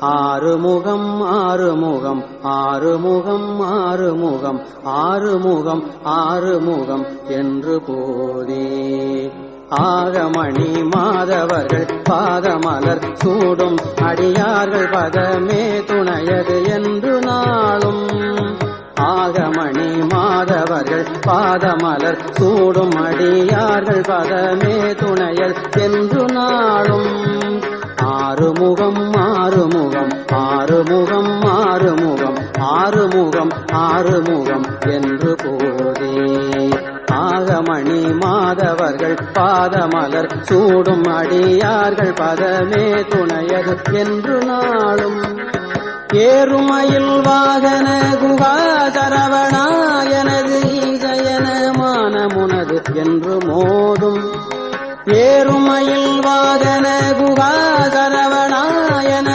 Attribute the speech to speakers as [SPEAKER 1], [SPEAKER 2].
[SPEAKER 1] ஆறுமுகம் ஆறுமுகம் ஆறுமுகம் ஆறுமுகம் ஆறுமுகம் ஆறுமுகம் என்று போதே ஆகமணி மாதவர்கள் பாதமலர் சூடும் அடியார்கள் பதமே துணையது என்று நாளும் ஆகமணி மாதவர்கள் பாதமலர் சூடும் அடியார்கள் பதமே துணையல் என்று நாளும் ஆறுமுகம் ஆறுமுகம் ஆறுமுகம் ஆறுமுகம் ஆறுமுகம் ஆறுமுகம் என்று போதே ஆகமணி மாதவர்கள் பாதமலர் சூடும் அடியார்கள் பதமே துணையது என்று நாளும் ஏறுமயில் வாகன குகா சரவணா எனது ஈசயன மானமுனது என்று மோதும் ஏறுமயில் வாகன குகா சரவணா எனது